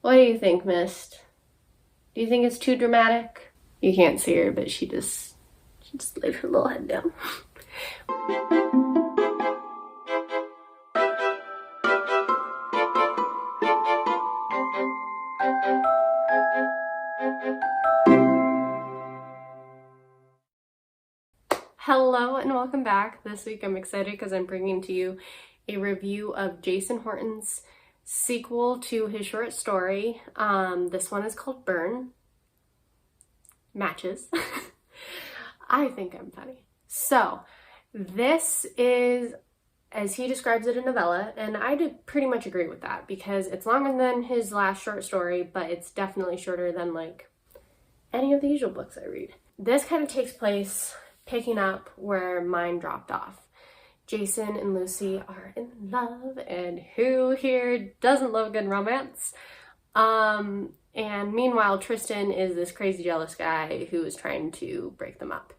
What do you think, Mist? Do you think it's too dramatic? You can't see her, but she just laid her little head down. Hello and welcome back. This week I'm excited because I'm bringing to you a review of Jason Horton's sequel to his short story. This one is called Burn. Matches. I think I'm funny. So, this is, as he describes it, a novella, and I did pretty much agree with that because it's longer than his last short story, but it's definitely shorter than like any of the usual books I read. This kind of takes place picking up where mine dropped off. Jason and Lucy are in love, and who here doesn't love good romance? And meanwhile, Tristan is this crazy jealous guy who is trying to break them up.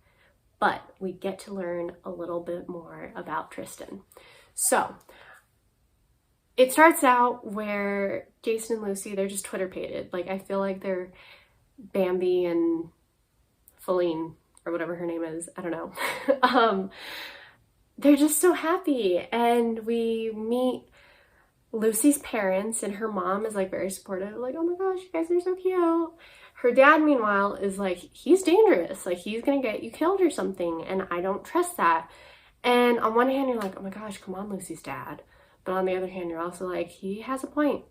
But we get to learn a little bit more about Tristan. So, it starts out where Jason and Lucy, they're just Twitter-pated. Like, I feel like they're Bambi and Feline, or whatever her name is, I don't know. They're just so happy, and we meet Lucy's parents, and her mom is like very supportive, like, oh my gosh, you guys are so cute. Her dad, meanwhile, is like, he's dangerous, like he's gonna get you killed or something, and I don't trust that. And on one hand, you're like, oh my gosh, come on, Lucy's dad. But on the other hand, you're also like, he has a point.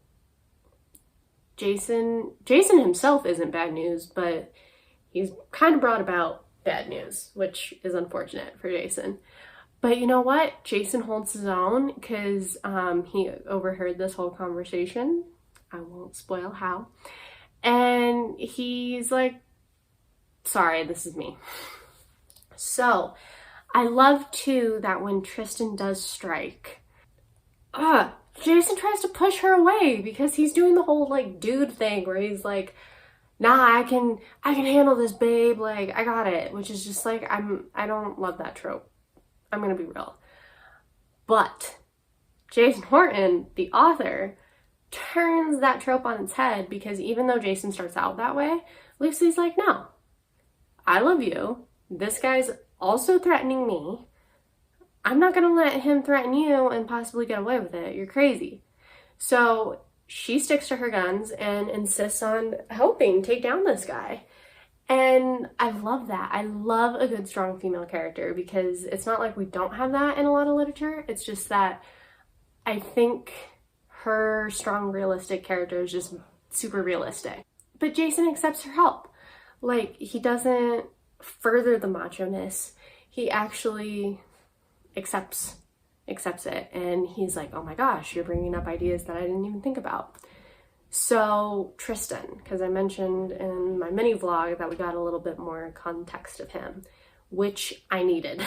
Jason himself isn't bad news, but he's kind of brought about bad news, which is unfortunate for Jason. But you know what? Jason holds his own because he overheard this whole conversation. I won't spoil how. And he's like, sorry, this is me. So I love too that when Tristan does strike, Jason tries to push her away because he's doing the whole like dude thing where he's like, nah, I can handle this, babe, like I got it, which is just like, I don't love that trope. I'm gonna be real. But Jason Horton, the author, turns that trope on its head because even though Jason starts out that way, Lucy's like, no, I love you. This guy's also threatening me. I'm not gonna let him threaten you and possibly get away with it. You're crazy. So she sticks to her guns and insists on helping take down this guy. And I love that. I love a good, strong female character because it's not like we don't have that in a lot of literature. It's just that I think her strong, realistic character is just super realistic. But Jason accepts her help. Like, he doesn't further the macho-ness. He actually accepts it. And he's like, oh my gosh, you're bringing up ideas that I didn't even think about. So Tristan, because I mentioned in my mini vlog that we got a little bit more context of him, which I needed.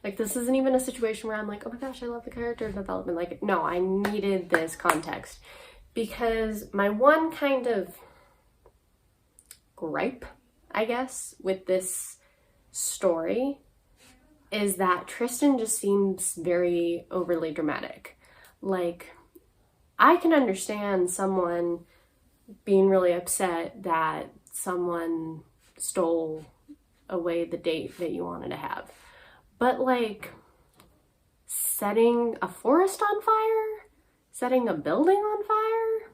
Like, this isn't even a situation where I'm like, oh my gosh, I love the character development. Like, no, I needed this context because my one kind of gripe, I guess, with this story is that Tristan just seems very overly dramatic. Like, I can understand someone being really upset that someone stole away the date that you wanted to have. But like, setting a forest on fire? Setting a building on fire?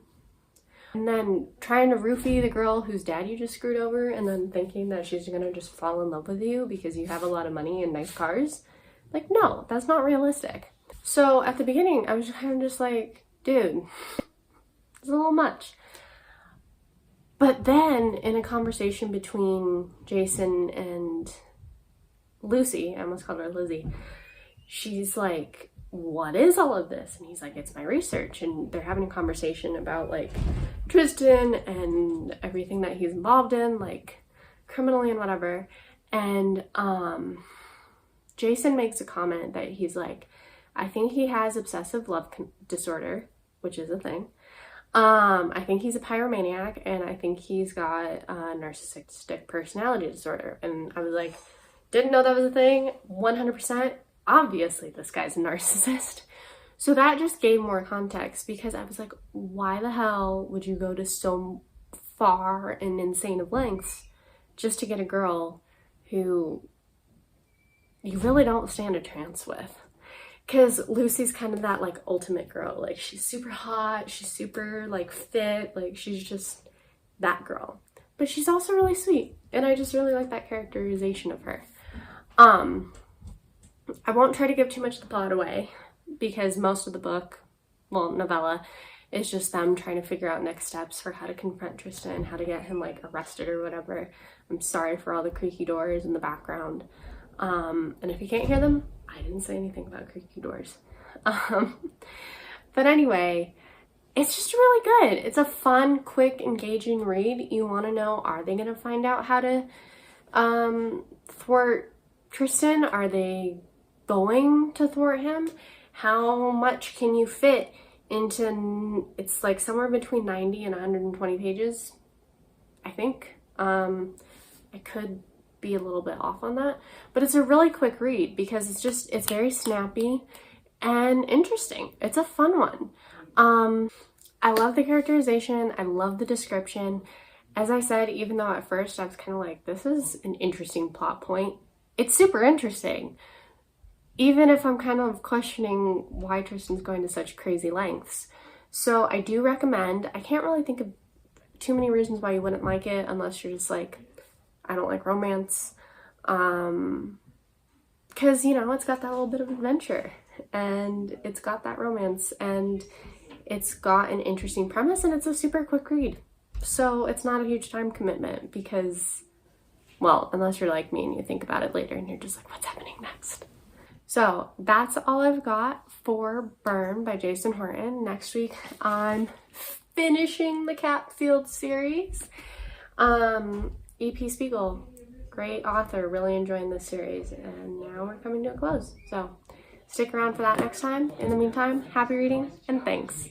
And then trying to roofie the girl whose dad you just screwed over and then thinking that she's gonna just fall in love with you because you have a lot of money and nice cars? Like, no, that's not realistic. So at the beginning, I was kind of just like, dude, it's a little much. But then in a conversation between Jason and Lucy, I almost called her Lizzie, she's like, what is all of this? And he's like, it's my research. And they're having a conversation about like Tristan and everything that he's involved in, like criminally and whatever. And Jason makes a comment that he's like, I think he has obsessive love disorder, which is a thing. I think he's a pyromaniac, and I think he's got a narcissistic personality disorder. And I was like, didn't know that was a thing. 100%. Obviously, this guy's a narcissist. So that just gave more context, because I was like, why the hell would you go to so far and insane of lengths just to get a girl who you really don't stand a chance with? Because Lucy's kind of that like ultimate girl. Like, she's super hot, she's super like fit, like she's just that girl. But she's also really sweet, and I just really like that characterization of her. I won't try to give too much of the plot away, because most of the book, well, novella, is just them trying to figure out next steps for how to confront Tristan, how to get him like arrested or whatever. I'm sorry for all the creaky doors in the background. And if you can't hear them, I didn't say anything about creaky doors. But anyway, it's just really good. It's a fun, quick, engaging read. You want to know, are they going to find out how to thwart Tristan? Are they going to thwart him? How much can you fit into, it's like somewhere between 90 and 120 pages, I think. I could be a little bit off on that, but it's a really quick read because it's very snappy and interesting. It's a fun one. I love the characterization. I love the description. As I said, even though at first I was kind of like, this is an interesting plot point, it's super interesting. Even if I'm kind of questioning why Tristan's going to such crazy lengths. So I do recommend. I can't really think of too many reasons why you wouldn't like it, unless you're just like, I don't like romance. Because, you know, it's got that little bit of adventure, and it's got that romance, and it's got an interesting premise, and it's a super quick read. So it's not a huge time commitment because, well, unless you're like me and you think about it later and you're just like, what's happening next? So that's all I've got for Burn by Jason Horton. Next week I'm finishing the Capfield series. E.P. Spiegel, great author, really enjoying this series, and now we're coming to a close. So stick around for that next time. In the meantime, happy reading and thanks.